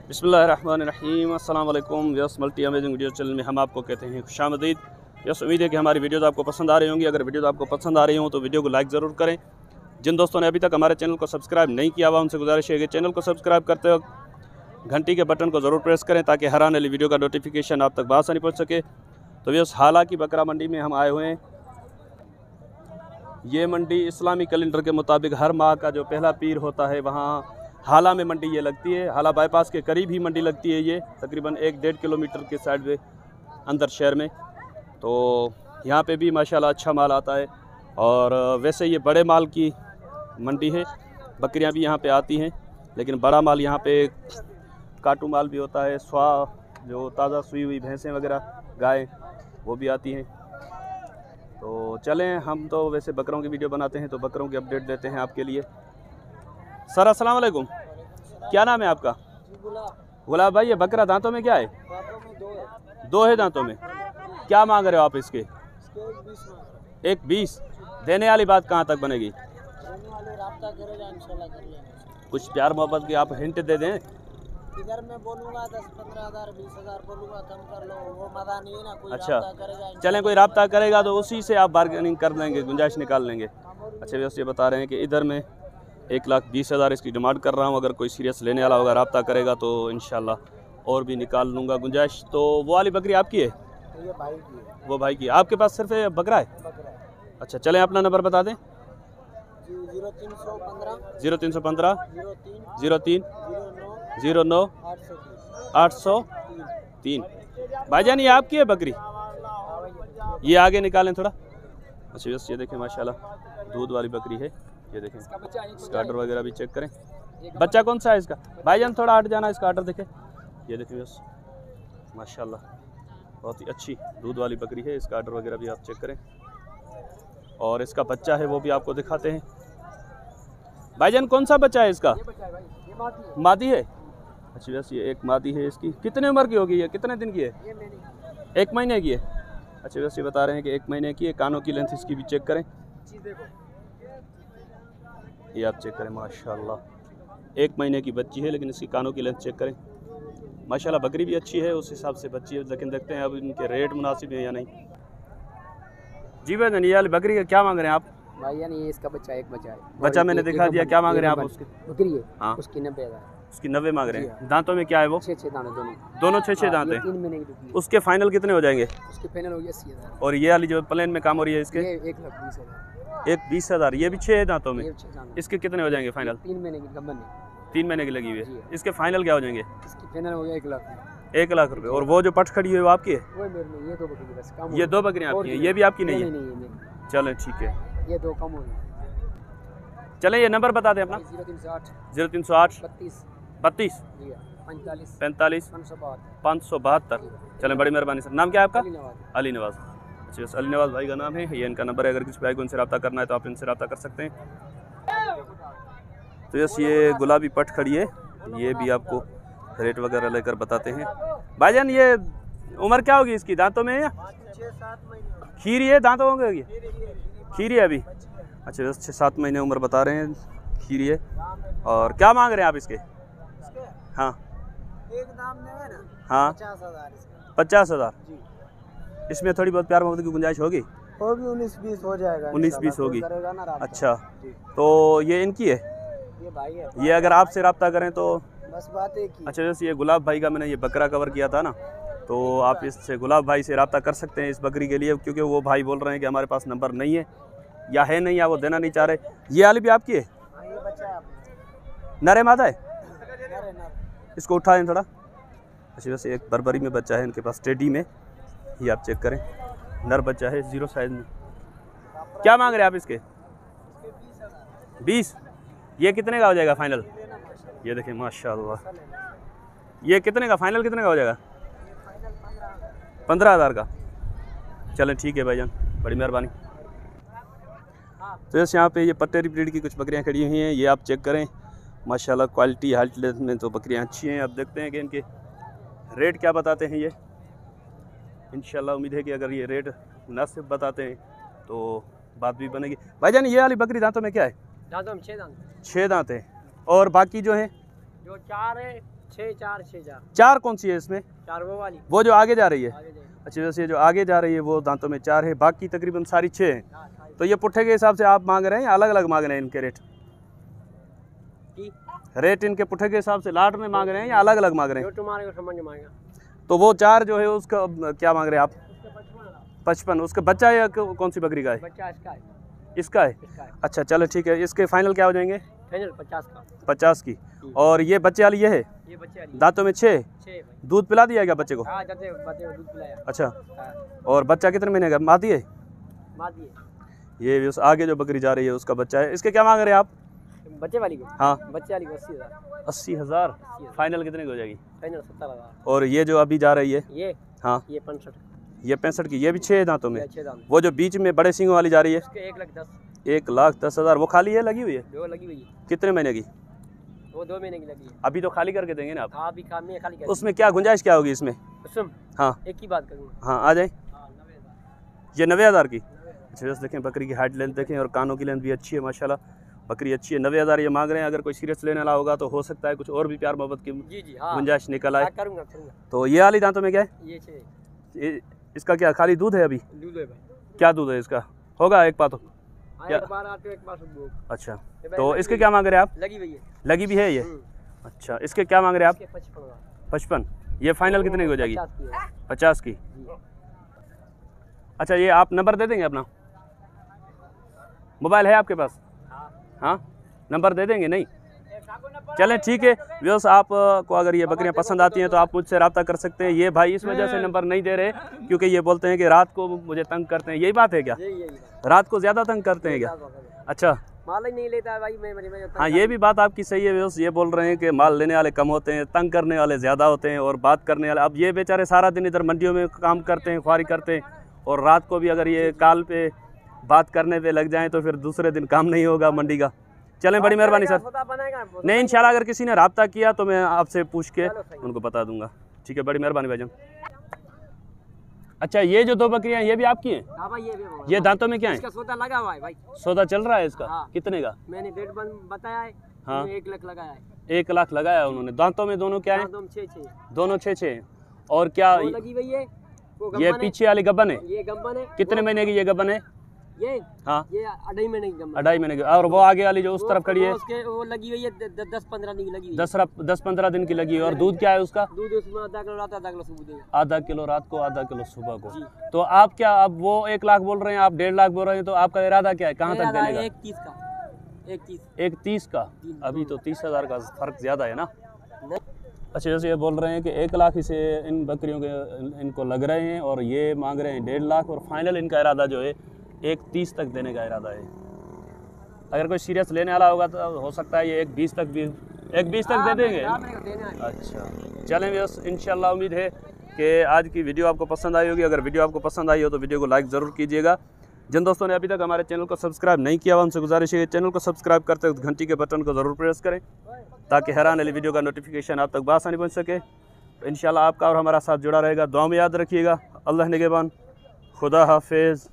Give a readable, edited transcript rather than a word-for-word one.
बिस्मिल्लाहिर्रहमानिर्रहीम। अस्सलाम वालेकुम। Yes multi amazing video channel में हम आपको कहते हैं खुशामदीद। यस उम्मीद है कि हमारी वीडियोज़ आपको पसंद आ रही होंगी। अगर वीडियोज़ आपको पसंद आ रही हों तो वीडियो को लाइक ज़रूर करें। जिन दोस्तों ने अभी तक हमारे चैनल को सब्सक्राइब नहीं किया हुआ उनसे गुजारिश है कि चैनल को सब्सक्राइब करते वक्त घंटी के बटन को ज़रूर प्रेस करें ताकि हर आने वाली वीडियो का नोटिफिकेशन आप तक बआसानी पहुँच सके। तो यस हालांकि बकरा मंडी में हम आए हुए हैं। ये मंडी इस्लामी कैलेंडर के मुताबिक हर माह का जो पहला पीर होता है वहाँ हाला में मंडी ये लगती है। हाला बाईपास के करीब ही मंडी लगती है। ये तकरीबन 1-1.5 किलोमीटर के साइड में अंदर शहर में। तो यहाँ पे भी माशाल्लाह अच्छा माल आता है। और वैसे ये बड़े माल की मंडी है, बकरियाँ भी यहाँ पे आती हैं, लेकिन बड़ा माल यहाँ पे काटू माल भी होता है। स्वा जो ताज़ा सुई हुई भैंसें वगैरह गाय वो भी आती हैं। तो चलें, हम तो वैसे बकरों की वीडियो बनाते हैं तो बकरों की अपडेट देते हैं आपके लिए। सर अस्सलाम वालेकुम, क्या नाम है आपका? गुलाब भाई। ये बकरा दांतों में क्या है? दो है दांतों में। क्या मांग रहे हो आप इसके? 1.20। देने वाली बात कहाँ तक बनेगी? कुछ प्यार मोहब्बत की आप हिंट दे दें। इधर मैं बोलूँगा 10-15 हज़ार 20 हज़ार बोलूँगा, कम कर लो, वो मज़ा नहीं है ना। कोई अच्छा करेगा, चलें, कोई रब्ता करेगा तो उसी से आप बार्गेनिंग कर लेंगे, गुंजाइश निकाल लेंगे। अच्छा वैसे ये बता रहे हैं कि इधर मैं 1,20,000 इसकी डिमांड कर रहा हूँ। अगर कोई सीरियस लेने वाला होगा रब्ता करेगा तो इंशाल्लाह और भी निकाल लूँगा गुंजाइश। तो वो वाली बकरी आपकी है? ये भाई की है। वो भाई की। आपके पास सिर्फ बकरा है? अच्छा चलें, अपना नंबर बता दें। 0315 03 09 803। भाईजान ये आपकी है बकरी? ये आगे निकालें थोड़ा। अच्छा बस ये देखें माशाल्लाह दूध वाली बकरी है। ये देखें, इसका आर्डर वगैरह भी चेक करें। बच्चा कौन सा है इसका? भाईजान थोड़ा हट जाना, इसका आर्डर देखें। ये देखें बस माशाल्लाह बहुत ही अच्छी दूध वाली बकरी है। इसका आर्डर वगैरह भी आप चेक करें। और इसका बच्चा है वो भी आपको दिखाते हैं। भाईजान कौन सा बच्चा है इसका? मादी है। अच्छा बस ये एक मादी है इसकी। कितने उम्र की होगी ये? कितने दिन की है? 1 महीने की है। अच्छा बस ये बता रहे हैं कि 1 महीने की है। कानों की लेंथ इसकी भी चेक करें। ये आप चेक करें माशाल्लाह 1 महीने की बच्ची है, लेकिन इसकी कानों की लेंथ चेक करें। माशाल्लाह बकरी भी अच्छी है, उस हिसाब से बच्ची है, लेकिन देखते हैं अब इनके रेट मुनासिब हैं या नहीं। जी भाई ये वाली बकरी का क्या मांग रहे हैं आप? भाई यानी इसका बच्चा एक बच्चा है। बच्चा मैंने दिखा दिया। क्या मांग रहे हैं आप उसके? बकरी है। हाँ उसकी 90,000। उसकी 90 मांग रहे हैं। दांतों में क्या है वो? 6 दाने दोनों 6 दांत हैं। 3 महीने की। उसके फाइनल कितने हो जाएंगे? उसके फाइनल हो गया 80,000। और ये वाली जो प्लेन में काम हो रही है इसके? 1,20,000। 1,20,000। ये भी 6 दांतों में। ये 6 दाने। इसके कितने हो जाएंगे फाइनल? 3 महीने की गबन है। 3 महीने की लगी हुई है। इसके फाइनल क्या हो जाएंगे? इसकी फाइनल हो गया 1 लाख। 1 लाख रुपए। और वो जो पट खड़ी है वो आपकी है? वो मेरे नहीं, ये 2 बकरी बस कम। ये 2 बकरियाँ आपकी हैं? ये भी आपकी नहीं है? नहीं। चलें ठीक है, ये 2 कम हो गई। चलें ये नंबर बता दें अपना। 0308 0308 32 32 45 45 572। चलें बड़ी मेहरबानी सर। नाम क्या है आपका? अली नवाज। अच्छा बस अली नवाज भाई का नाम है। ये इनका नंबर है। अगर किसी भाई को इनसे रब्ता करना है तो आप इनसे रब्ता कर सकते हैं। तो यस ये गुलाबी पट खड़ी है, ये भी आपको रेट वगैरह लेकर बताते हैं। भाईजान ये उम्र क्या होगी इसकी? दांतों में है या 6-7 महीने खीरी है? दांतों होंगे खीरी है अभी। अच्छा बस 6-7 महीने उम्र बता रहे हैं, खीरी है। और क्या मांग रहे हैं आप इसके? हाँ एक दाम में है ना। हाँ 50,000। 50,000। इसमें थोड़ी बहुत प्यार मोहब्बत की गुंजाइश होगी? होगी 19-20 हो जाएगा। 19-20 होगी। करेगा ना रब्ता। अच्छा तो ये इनकी है? ये भाई है। ये अगर आपसे रब्ता करें तो? बस बात एक ही। अच्छा जैसे ये गुलाब भाई का मैंने ये बकरा कवर किया था ना, तो आप इससे गुलाब भाई से रब्ता कर सकते हैं इस बकरी के लिए, क्योंकि वो भाई बोल रहे हैं कि हमारे पास नंबर नहीं है या है नहीं, या वो देना नहीं चाह रहे। ये वाली भी आपकी है? ये बच्चा है आपका। नरे मादा है? नर। इसको उठा दें थोड़ा। अच्छा वैसे एक बरबरी में बच्चा है इनके पास, टेडी में। ये आप चेक करें, नर बच्चा है 0 साइज में। क्या मांग रहे हैं आप इसके? 20। ये कितने का हो जाएगा फाइनल? ये देखें माशाल्लाह, ये कितने का फाइनल कितने का हो जाएगा? 15,000 का। चलें ठीक है भाईजान, बड़ी मेहरबानी। तो जैसे यहाँ पे ये पट्टेरी ब्रीड की कुछ बकरियाँ खड़ी हुई हैं, ये आप चेक करें माशाल्लाह। क्वालिटी हाइट में तो बकरियाँ अच्छी हैं। अब देखते हैं कि इनके रेट क्या बताते हैं ये। इंशाल्लाह उम्मीद है कि अगर ये रेट मुनासिब बताते हैं तो बात भी बनेगी। भाईजान ये वाली बकरी दांतों में क्या है? दांतों में 6 दांत। 6 दांत हैं। और बाकी जो हैं जो 4 है 6 4 6 4 4 कौन सी है इसमें? 4 वो वाली वो जो आगे जा रही है। आगे जाइए। अच्छा, वैसे जो आगे जा रही है वो दांतों में 4 है, बाकी तकरीबन सारी 6 हैं। हाँ, सारी। तो ये पुट्ठे के हिसाब से आप मांग रहे हैं या अलग अलग मांग रहे हैं इनके रेट? की रेट इनके पुट्ठे के हिसाब से लाट में मांग रहे हैं या अलग अलग मांग रहे जो हैं? तुम्हारे को समझ में आएगा। तो वो 4 जो है उसका क्या मांग रहे हैं आप? उसके 55 55। उसका बच्चा या कौन सी बकरी का है? बच्चा इसका है। इसका है। इसका है अच्छा चलो ठीक है, इसके फाइनल क्या हो जाएंगे? फाइनल 50 का। 50 की। और ये बच्चे वाली ये है, ये बच्चे वाली दांतों में 6। 6 भाई। दूध पिला दिया क्या बच्चे को? हाँ जाते बच्चे को दूध पिलाया। अच्छा, हाँ, और बच्चा कितने महीने का? मादी है। मादी है। ये भी उस आगे जो बकरी जा रही है उसका बच्चा है। इसके क्या मांग रहे हैं आप? बच्चे वाली को? हाँ, बच्चे वाली को 80,000। 80,000। फाइनल कितने की हो जाएगी? फाइनल 70,000। और ये जो अभी जा रही है? ये हाँ, ये 65 ये 65 की। ये भी 6 दांतों में। 6 दाम। वो जो बीच में बड़े सिंगों वाली जा रही है? उसके 1,10,000। 1,10,000। वो खाली है, लगी हुई है? जो लगी हुई है कितने महीने की? वो 2 महीने की लगी है। अभी तो खाली करके देंगे ना आप? हाँ अभी काम में खाली कर। उसमें क्या गुंजाइश क्या होगी इसमें? सुन हाँ एक ही बात करूँगा। हाँ, आ जाए। हाँ 90,000। ये 90,000 की। अच्छा बस देखें, बकरी की हाइट लेंथ देखें और कानों की लेंथ भी अच्छी है माशाल्लाह। बकरी अच्छी है। 90,000 ये मांग रहे हैं। अगर कोई सीरियस लेने वाला होगा तो हो सकता है कुछ और भी प्यार मोहब्बत की जी जी हाँ गुंजाइश निकल आए। करूँगा। तो ये वाली दांतों में क्या है? ये 6 इसका क्या खाली दूध है अभी? दूध है भाई। क्या दूध है इसका? होगा एक पातो? हाँ, एक बार आते एक बार सुबह। अच्छा, तो इसके क्या मांग रहे हैं आप? लगी हुई है। लगी भी है ये? अच्छा, इसके क्या मांग रहे हैं आप? इसके 55,000। 55। ये फाइनल कितने की हो जाएगी? 50 की है। 50 की। जी। अच्छा, ये आप नंबर दे देंगे अपना? मोबाइल है आपके पास? हाँ, नंबर दे देंगे? नहीं, चलें ठीक है। व्यूअर्स, आप को अगर ये बकरियां पसंद आती हैं तो आप मुझसे रब्ता कर सकते हैं। ये भाई इस वजह से नंबर नहीं दे रहे क्योंकि ये बोलते हैं कि रात को मुझे तंग करते हैं। यही बात है क्या? यही रात को ज़्यादा तंग करते हैं क्या? अच्छा, माल ही नहीं लेता है भाई। मैं हाँ, ये भी बात आपकी सही है व्यूअर्स। ये बोल रहे हैं कि माल लेने वाले कम होते हैं, तंग करने वाले ज़्यादा होते हैं और बात करने वाले। अब ये बेचारे सारा दिन इधर मंडियों में काम करते हैं, ख्वारी करते हैं, और रात को भी अगर ये काल पे बात करने पे लग जाएं तो फिर दूसरे दिन काम नहीं होगा मंडी का। चलें, बड़ी मेहरबानी सर। नहीं, इंशाल्लाह अगर किसी ने रब्ता किया तो मैं आपसे पूछ के उनको बता दूंगा। ठीक है, बड़ी मेहरबानी भाईजान। अच्छा, ये जो 2 बकरियां ये भी आपकी हैं? हाँ भाई ये दांतों में क्या है? इसका सौदा लगा हुआ है भाई। सौदा चल रहा है इसका? हाँ। कितने का? मैंने डेट बताया है। हाँ। 1 लाख लगाया है। 1 लाख लगाया उन्होंने। दांतों में दोनों क्या है? दांतों में 6 दोनों 6 हैं। और क्या वो लगी हुई है? वो ये गम्बन है। पीछे वाली गब्बन है? ये गम्बन है। कितने महीने की ये गब्बन है? ये हाँ, ये 2.5 महीने की गम्बन। 2.5 महीने की। और वो आगे वाली जो उस तरफ खड़ी है? उसके वो लगी हुई है 10-15 दिन की लगी हुई है। 10-15 दिन की लगी है। और दूध क्या है उसका? दूध उसमें आधा किलो रात, आधा किलो सुबह देगा। आधा किलो रात को, आधा किलो सुबह को। जी। तो आप क्या, अब वो 1 लाख बोल रहे हैं, आप 1.5 लाख बोल रहे हैं, तो आपका इरादा क्या है? कहाँ तक देने का? 1.30 का। 1.30। 1.30 का? जी। अभी तो 30,000 का फर्क ज़्यादा है ना? नहीं। अच्छा, जैसे ये बोल रहे हैं कि 1 लाख इसे इन बकरियों के इनको लग रहे हैं और ये मांग रहे हैं 1.5 लाख, और फाइनल इनका इरादा जो है 1.30 तक देने का इरादा है। अगर कोई सीरियस लेने वाला होगा तो हो सकता है ये 1.20 तक भी, 1.20 तक दे देंगे। अच्छा, चलें बस, इंशाल्लाह उम्मीद है कि आज की वीडियो आपको पसंद आई होगी। अगर वीडियो आपको पसंद आई हो तो वीडियो को लाइक ज़रूर कीजिएगा। जिन दोस्तों ने अभी तक हमारे चैनल को सब्सक्राइब नहीं किया हुआ उनसे गुजारिश है चैनल को सब्सक्राइब करते वक्त घंटी के बटन को ज़रूर प्रेस करें ताकि हैरान वाली वीडियो का नोटिफिकेशन आप तक बआसानी पहुँच सके। इंशाल्लाह आपका और हमारा साथ जुड़ा रहेगा। दुआ में याद रखिएगा। अल्लाह निगहबान। खुदा हाफिज़।